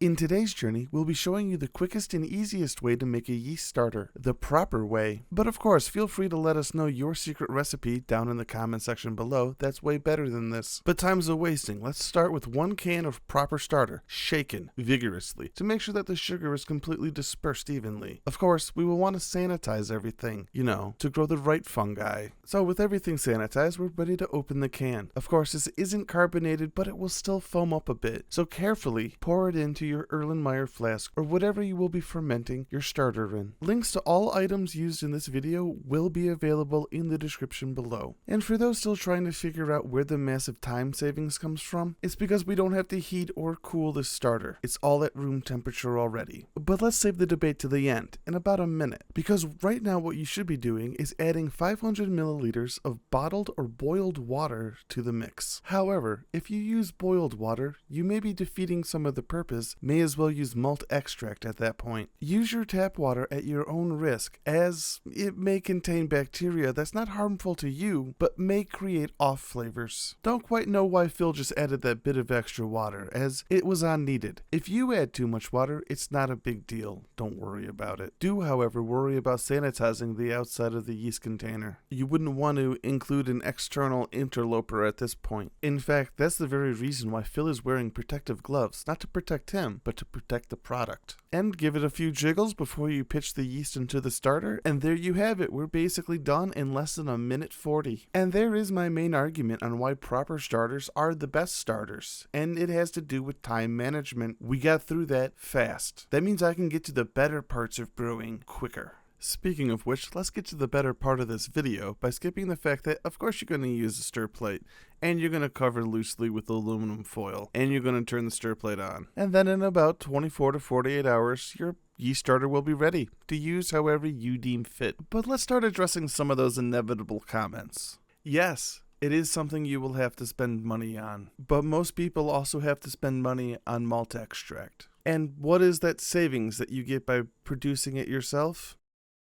In today's journey, we'll be showing you the quickest and easiest way to make a yeast starter, the proper way. But of course, feel free to let us know your secret recipe down in the comment section below that's way better than this. But time's a-wasting. Let's start with 1 can of proper starter, shaken vigorously, to make sure that the sugar is completely dispersed evenly. Of course, we will want to sanitize everything, to grow the right fungi. So with everything sanitized, we're ready to open the can. Of course, this isn't carbonated, but it will still foam up a bit. So carefully pour it into your Erlenmeyer flask or whatever you will be fermenting your starter in. Links to all items used in this video will be available in the description below. And for those still trying to figure out where the massive time savings comes from, it's because we don't have to heat or cool this starter. It's all at room temperature already. But let's save the debate to the end, in about a minute. Because right now what you should be doing is adding 500 milliliters of bottled or boiled water to the mix. However, if you use boiled water, you may be defeating some of the purpose. May as well use malt extract at that point. Use your tap water at your own risk, as it may contain bacteria that's not harmful to you, but may create off flavors. Don't quite know why Phil just added that bit of extra water, as it was unneeded. If you add too much water, it's not a big deal. Don't worry about it. Do, however, worry about sanitizing the outside of the yeast container. You wouldn't want to include an external interloper at this point. In fact, that's the very reason why Phil is wearing protective gloves, not to protect him, but to protect the product. And give it a few jiggles before you pitch the yeast into the starter, and there you have it. We're basically done in less than 1:40. And there is my main argument on why proper starters are the best starters, and it has to do with time management. We got through that fast. That means I can get to the better parts of brewing quicker. Speaking of which, let's get to the better part of this video by skipping the fact that, of course, you're going to use a stir plate, and you're going to cover loosely with aluminum foil, and you're going to turn the stir plate on. And then in about 24 to 48 hours, your yeast starter will be ready to use however you deem fit. But let's start addressing some of those inevitable comments. Yes, it is something you will have to spend money on, but most people also have to spend money on malt extract. And what is that savings that you get by producing it yourself?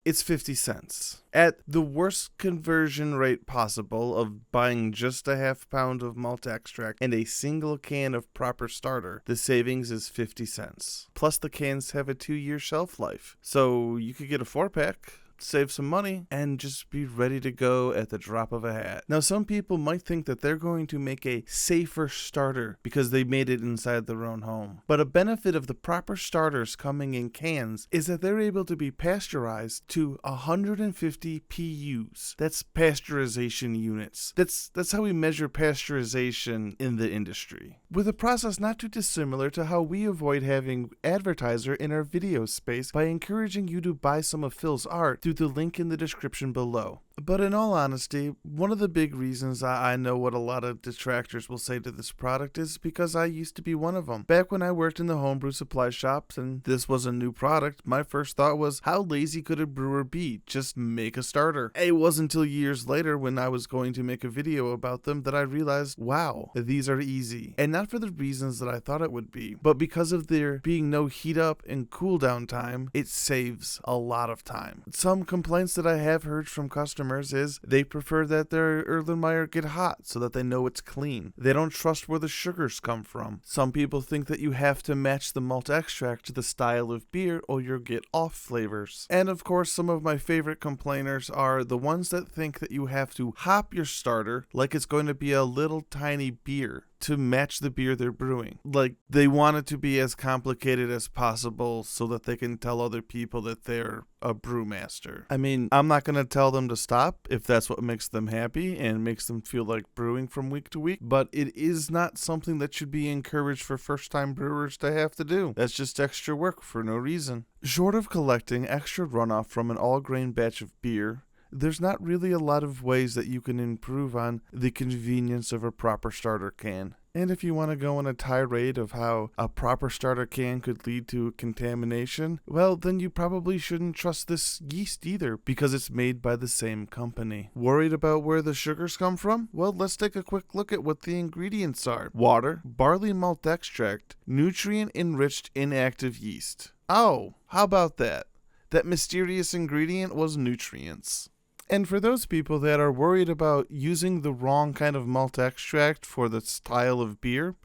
It's 50 cents. At the worst conversion rate possible of buying just a half pound of malt extract and a single can of proper starter, the savings is 50 cents. Plus the cans have a 2-year shelf life. So you could get a 4-pack, save some money, and just be ready to go at the drop of a hat. Now, some people might think that they're going to make a safer starter because they made it inside their own home. But a benefit of the proper starters coming in cans is that they're able to be pasteurized to 150 PUs. That's pasteurization units. That's how we measure pasteurization in the industry. With a process not too dissimilar to how we avoid having advertiser in our video space by encouraging you to buy some of Phil's art through the link in the description below. But in all honesty, one of the big reasons I know what a lot of detractors will say to this product is because I used to be one of them. Back when I worked in the homebrew supply shops and this was a new product, my first thought was, how lazy could a brewer be? Just make a starter. It wasn't until years later when I was going to make a video about them that I realized, wow, these are easy. And not for the reasons that I thought it would be, but because of there being no heat up and cool down time, it saves a lot of time. Some complaints that I have heard from customers is they prefer that their Erlenmeyer get hot so that they know it's clean. They don't trust where the sugars come from. Some people think that you have to match the malt extract to the style of beer or you'll get off flavors. And of course, some of my favorite complainers are the ones that think that you have to hop your starter like it's going to be a little tiny beer to match the beer they're brewing. Like, they want it to be as complicated as possible so that they can tell other people that they're a brewmaster. I mean, I'm not going to tell them to stop if that's what makes them happy and makes them feel like brewing from week to week, but it is not something that should be encouraged for first-time brewers to have to do. That's just extra work for no reason. Short of collecting extra runoff from an all-grain batch of beer, there's not really a lot of ways that you can improve on the convenience of a proper starter can. And if you want to go on a tirade of how a proper starter can could lead to contamination, well, then you probably shouldn't trust this yeast either, because it's made by the same company. Worried about where the sugars come from? Well, let's take a quick look at what the ingredients are. Water, barley malt extract, nutrient-enriched inactive yeast. Oh, how about that? That mysterious ingredient was nutrients. And for those people that are worried about using the wrong kind of malt extract for the style of beer,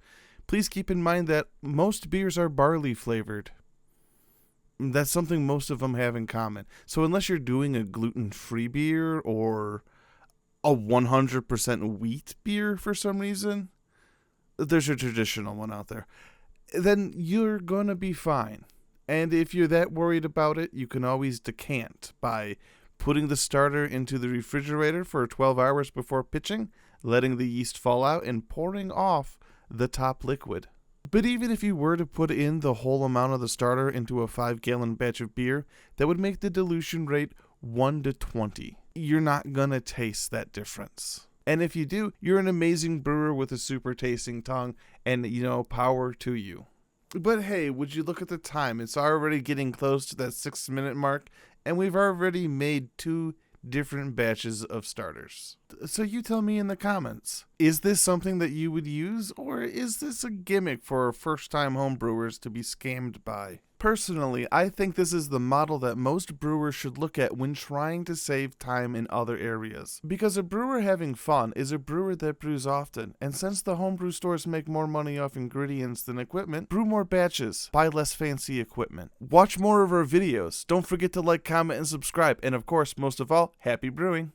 Please keep in mind that most beers are barley flavored. That's something most of them have in common. So unless you're doing a gluten-free beer or a 100% wheat beer for some reason, there's a traditional one out there, then you're going to be fine. And if you're that worried about it, you can always decant by putting the starter into the refrigerator for 12 hours before pitching, letting the yeast fall out, and pouring off the top liquid. But even if you were to put in the whole amount of the starter into a 5-gallon batch of beer, that would make the dilution rate 1:20. You're not gonna taste that difference. And if you do, you're an amazing brewer with a super tasting tongue, and power to you. But hey, would you look at the time? It's already getting close to that 6-minute mark, and we've already made 2 different batches of starters. So you tell me in the comments, is this something that you would use, or is this a gimmick for first-time homebrewers to be scammed by? Personally, I think this is the model that most brewers should look at when trying to save time in other areas. Because a brewer having fun is a brewer that brews often, and since the homebrew stores make more money off ingredients than equipment, brew more batches, buy less fancy equipment. Watch more of our videos. Don't forget to like, comment, and subscribe, and of course, most of all, happy brewing!